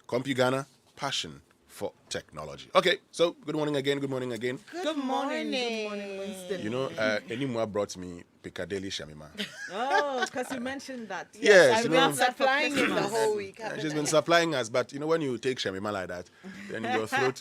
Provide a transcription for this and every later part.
CompuGhana, passion for technology. Okay, so good morning again. Good morning again. Good morning. Good morning, Winston. You know, Enimwa brought me Piccadilly Shamima. Oh, because you mentioned that. Yes, I you we know. have that for Supplying it the Christmas. whole week. She's been supplying us, but you know when you take Shamima like that, then your throat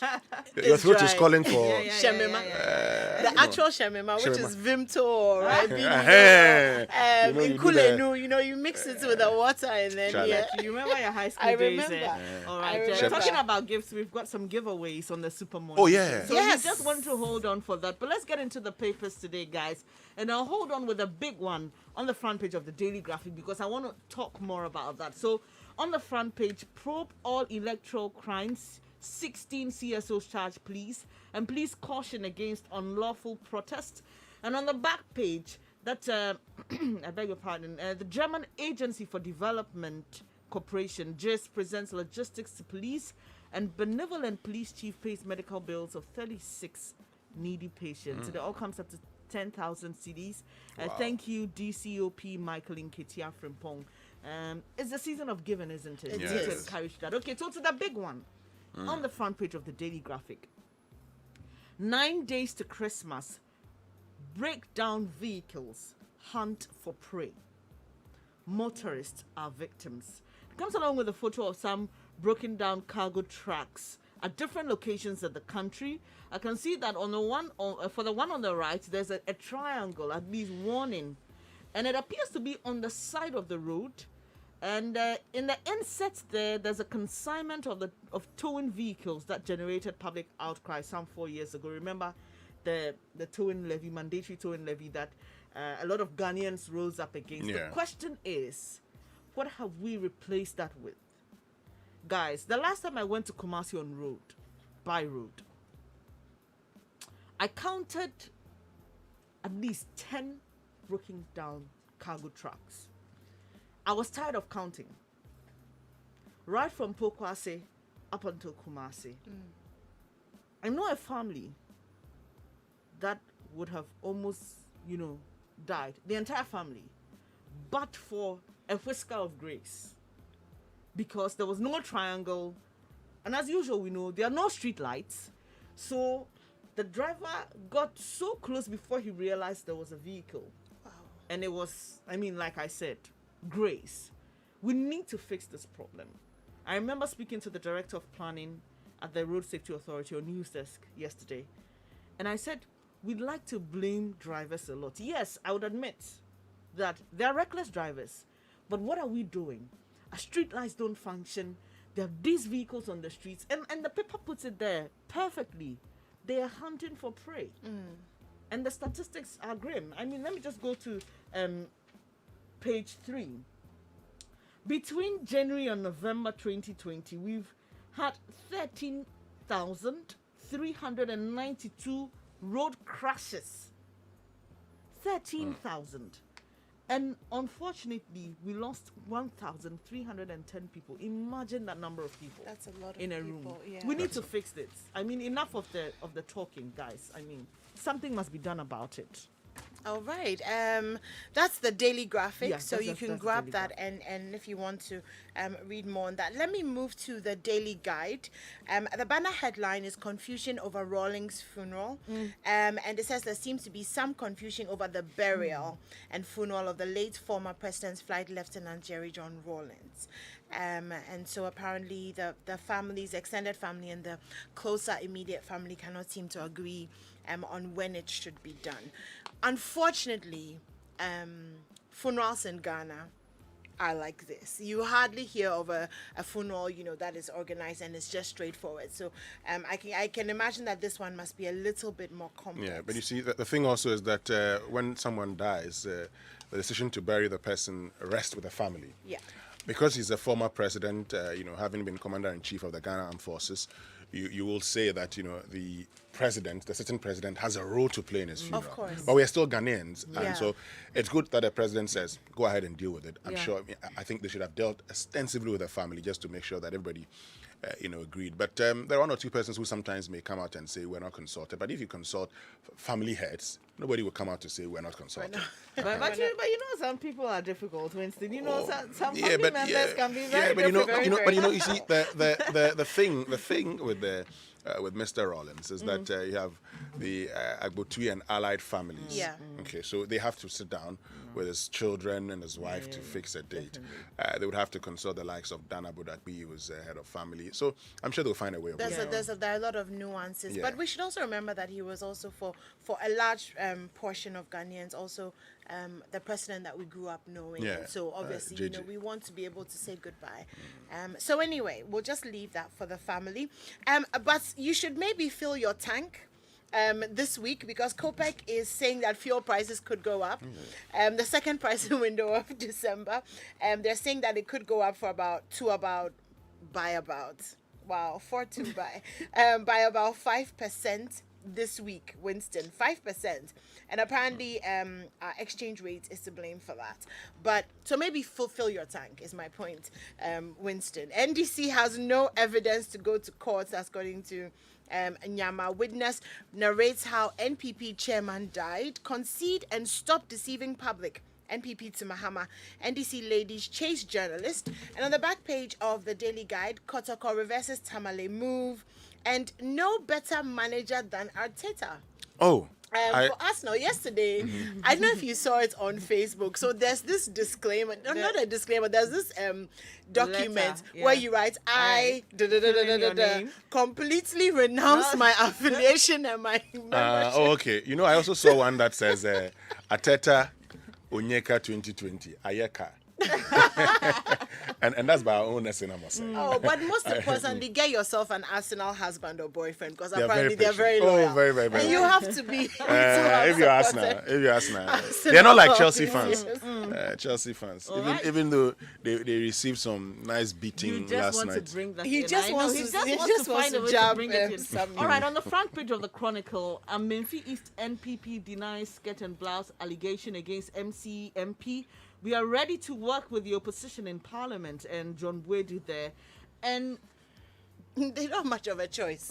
It's is dry. calling for. Yeah, yeah, Shemima. yeah. The actual Shemima, which Shemima. is Vimto or Rabi. You know, In you do the- Kulenu, you mix it with the water and then Charlie. yeah. You remember your high school I days? remember. All I right. remember. Talking about gifts, we've got some giveaways on the Super Monday. Oh, yeah. So Yes. you just want to hold on for that. But let's get into the papers today, guys. And I'll hold on with a big one on the front page of the Daily Graphic because I want to talk more about that. So on the front page, probe all electoral crimes. 16 CSOs charged, please. And please caution against unlawful protest. And on the back page, that, I beg your pardon, the German Agency for Development Corporation just presents logistics to police, and benevolent police chief pays medical bills of 36 needy patients. It all comes up to 10,000 CDs. Thank you, DCOP Michael Nketia Frimpong. It's the season of giving, isn't it? It We need to is. encourage that. Okay, so to the big one on the front page of the Daily Graphic. 9 days to Christmas. Break down vehicles, hunt for prey. Motorists are victims. It comes along with a photo of some broken down cargo trucks at different locations of the country. I can see that on the one for the one on the right, there's a triangle, at least warning, and it appears to be on the side of the road. And in the inset there's a consignment of towing vehicles that generated public outcry some 4 years ago. Remember the towing levy, mandatory towing levy that a lot of Ghanaians rose up against. Yeah. The question is, what have we replaced that with? Guys, the last time I went to Kumasi on road, by road, I counted at least 10 broken down cargo trucks. I was tired of counting. Right from Pokwase up until Kumasi. I know a family that would have almost, died. The entire family. But for a whisker of grace. Because there was no triangle. And as usual, we know there are no street lights. So the driver got so close before he realized there was a vehicle. Wow. And it was, like I said, grace. We need to fix this problem. I remember speaking to the director of planning at the Road Safety Authority on News Desk yesterday. And I said, we'd like to blame drivers a lot. Yes, I would admit that they're reckless drivers. But what are we doing? Our street lights don't function. There are these vehicles on the streets. And the paper puts it there perfectly. They are hunting for prey. And the statistics are grim. Let me just go to page 3. Between January and November 2020, we've had 13,392 road crashes. 13,000. And unfortunately, we lost 1,310 people. Imagine that number of people. That's a lot of in a people, room. yeah. We need to fix this. Enough of the talking, guys. Something must be done about it. All right. That's the Daily Graphic. Yeah, so you can that's the grab Daily that and if you want to read more on that. Let me move to the Daily Guide. The banner headline is Confusion over Rawlings Funeral. And it says there seems to be some confusion over the burial and funeral of the late former President's Flight Lieutenant Jerry John Rawlings. And so apparently the families, extended family and the closer immediate family cannot seem to agree on when it should be done. Unfortunately, funerals in Ghana are like this. You hardly hear of a funeral, that is organized and it's just straightforward. So I can imagine that this one must be a little bit more complex. Yeah, but you see, the thing also is that when someone dies, the decision to bury the person rests with the family. Yeah. Because he's a former president, having been commander-in-chief of the Ghana Armed Forces, you will say that, the sitting president, has a role to play in his funeral. Of course. But we are still Ghanaians. Yeah. And so it's good that the president says, go ahead and deal with it. I'm Yeah. sure, I think they should have dealt extensively with the family just to make sure that everybody agreed. But there are one or two persons who sometimes may come out and say we're not consulted. But if you consult family heads, nobody will come out to say we're not consulted. But you know, some people are difficult, Winston. You know, some family but members can be very but difficult. you see the thing with Mr. Rollins is that you have the Agbotui and allied families. Yeah. Okay, so they have to sit down with his children and his wife to fix a date. They would have to consult the likes of Dana Budakbi, who was head of family. So I'm sure they'll find a way of There are a lot of nuances, but we should also remember that he was also for a large portion of Ghanaians also the president that we grew up knowing. Yeah. So obviously, JJ. we want to be able to say goodbye. So anyway, we'll just leave that for the family. But you should maybe fill your tank. This week, because COPEC is saying that fuel prices could go up. The second pricing window of December, they're saying that it could go up for about 5% this week, Winston, 5%. And apparently our exchange rate is to blame for that. But so maybe fulfill your tank is my point, Winston. NDC has no evidence to go to court, according to Nyama. Witness narrates how NPP chairman died. Concede and stop deceiving public. NPP to Mahama. NDC ladies chase journalist. And on the back page of the Daily Guide, Kotoko reverses Tamale move. And no better manager than Arteta. Oh. For Arsenal yesterday, I don't know if you saw it on Facebook. So there's this disclaimer, not a disclaimer. There's this document Letter, where you write, I completely renounce my affiliation and my membership. Okay. You know, I also saw one that says Ateta Onyeka 2020 Ayeka. and that's by our own lesson, I must say. Oh, but most importantly, get yourself an Arsenal husband or boboyfriend, because They're apparently very they're very patient. loyal. Oh, very, very, very And you loyal. have to be. If you're Arsenal, they're not like Chelsea fans. Chelsea fans, even though they received some nice beating You just last want night. to bring that He in. just I know, wants he to- just he wants just to wants find a to way jab, to bring it in. something. All right, on the front page of the Chronicle, Menfi East NPP denies skirt and blouse allegation against MCMP. We are ready to work with the opposition in Parliament, and John Bwedu there. And They don't have much of a choice.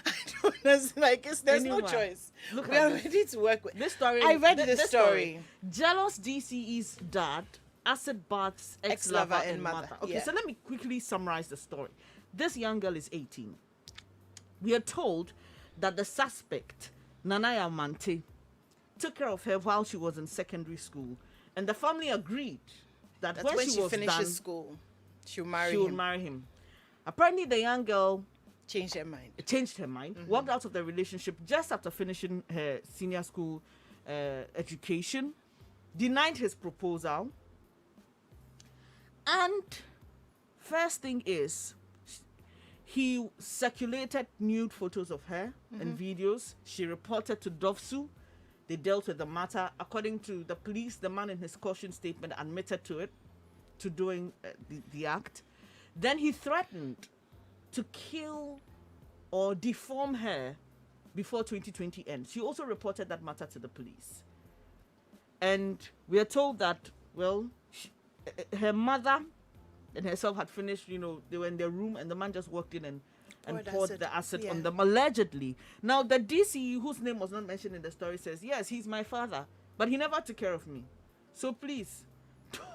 I don't know. There's no Anyway, choice. look We at are this. ready to work with. this story, I read th- this story. Jealous DCE's dad, acid baths ex-lover Ex-lover and and mother. mother, Okay, yeah. so let me quickly summarize the story. This young girl is 18. We are told that the suspect, Nanaya Mante, took care of her while she was in secondary school, and the family agreed that That's when she was finishes done, school. She'll marry she would him. marry him. Apparently, the young girl Change her mind. changed her mind, walked out of the relationship just after finishing her senior school education, denied his proposal, and first thing is, he circulated nude photos of her and videos. She reported to DOVSU. They dealt with the matter. According to the police, the man in his caution statement admitted to doing the act. Then he threatened to kill or deform her before 2020 ends. She also reported that matter to the police. And we are told that, well, her mother and herself had finished, they were in their room and the man just walked in and poured acid. the acid Yeah. on them, allegedly. Now, the DCE, whose name was not mentioned in the story, says, yes, he's my father, but he never took care of me. So please,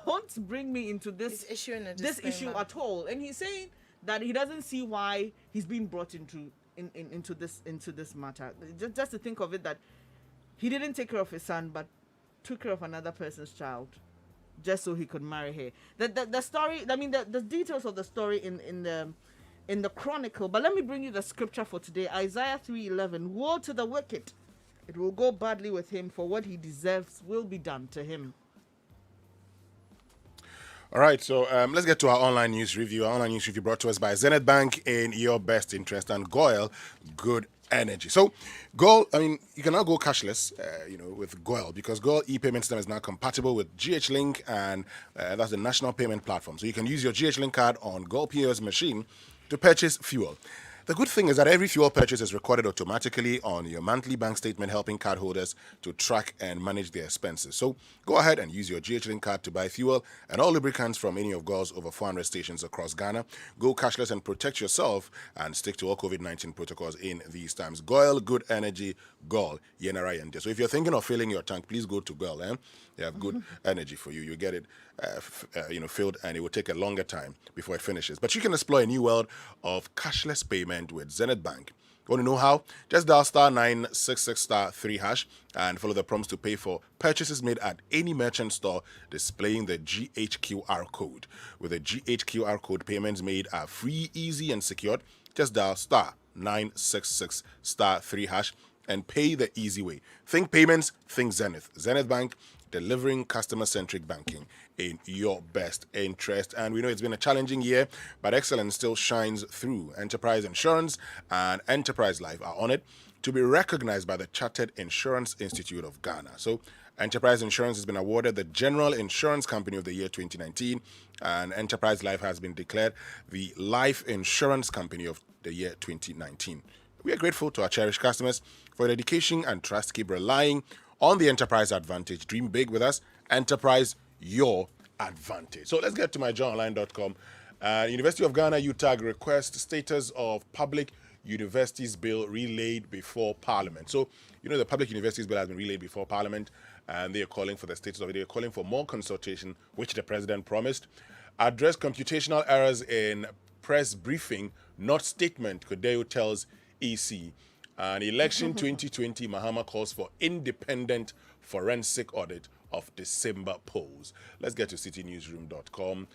don't bring me into He's this issuing a issue disclaimer. at all. And he's saying that he doesn't see why he's being brought into this matter. Just to think of it, that he didn't take care of his son, but took care of another person's child, just so he could marry her. The story, I mean, the details of the story in the Chronicle. But let me bring you the scripture for today. Isaiah 3:11. Woe to the wicked! It will go badly with him, for what he deserves will be done to him. All right, so let's get to our online news review. Our online news review brought to us by Zenith Bank in your best interest and Goyle Good Energy. So, Goyle, I mean, you can now go cashless, with Goyle, because Goyle e-payment system is now compatible with GH Link, and that's the national payment platform. So you can use your GH Link card on Goyle POS machine to purchase fuel. The good thing is that every fuel purchase is recorded automatically on your monthly bank statement, helping cardholders to track and manage their expenses. So go ahead and use your GHLink card to buy fuel and all lubricants from any of GOIL's over 400 stations across Ghana. Go cashless and protect yourself and stick to all COVID-19 protocols in these times. GOIL, good energy, GOIL, Yenara Yende. So if you're thinking of filling your tank, please go to GOIL. They have good energy for you. You get it filled, and it will take a longer time before it finishes. But you can explore a new world of cashless payment with Zenith Bank. Want to know how? Just dial *966*3# and follow the prompts to pay for purchases made at any merchant store displaying the GHQR code. With the GHQR code, payments made are free, easy, and secured. Just dial *966*3# and pay the easy way. Think payments, think Zenith. Zenith Bank, delivering customer-centric banking in your best interest. And we know it's been a challenging year, but excellence still shines through. Enterprise Insurance and Enterprise Life are on it to be recognized by the Chartered Insurance Institute of Ghana. So Enterprise Insurance has been awarded the General Insurance Company of the Year 2019, and Enterprise Life has been declared the Life Insurance Company of the Year 2019. We are grateful to our cherished customers for your dedication and trust. Keep relying on the Enterprise Advantage. Dream big with us. Enterprise, your advantage. So let's get to myjohnonline.com. University of Ghana UTAG request status of Public Universities Bill relayed before Parliament. So, the Public Universities Bill has been relayed before Parliament, and they are calling for the status of it. They are calling for more consultation, which the President promised. Address computational errors in press briefing, not statement, Kodeo tells EC. And election 2020, Mahama calls for independent forensic audit of December polls. Let's get to citynewsroom.com.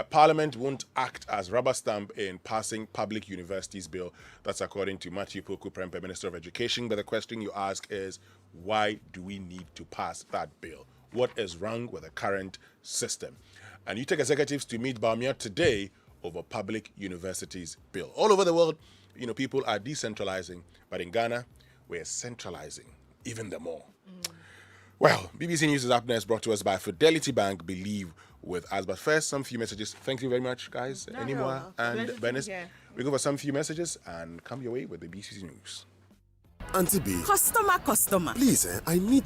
Parliament won't act as rubber stamp in passing Public Universities Bill. That's according to Matthew Poku Prempeh, Minister of Education. But the question you ask is, why do we need to pass that bill? What is wrong with the current system? And you take executives to meet Bawumia today over Public Universities Bill. All over the world, people are decentralizing, but in Ghana, we're centralizing even the more. Well, BBC News is up next, brought to us by Fidelity Bank. Believe with us. But first, some few messages. Thank you very much, guys. Anymore and Bernice. We go for some few messages and come your way with the BBC News. Auntie B. Customer. Please, I need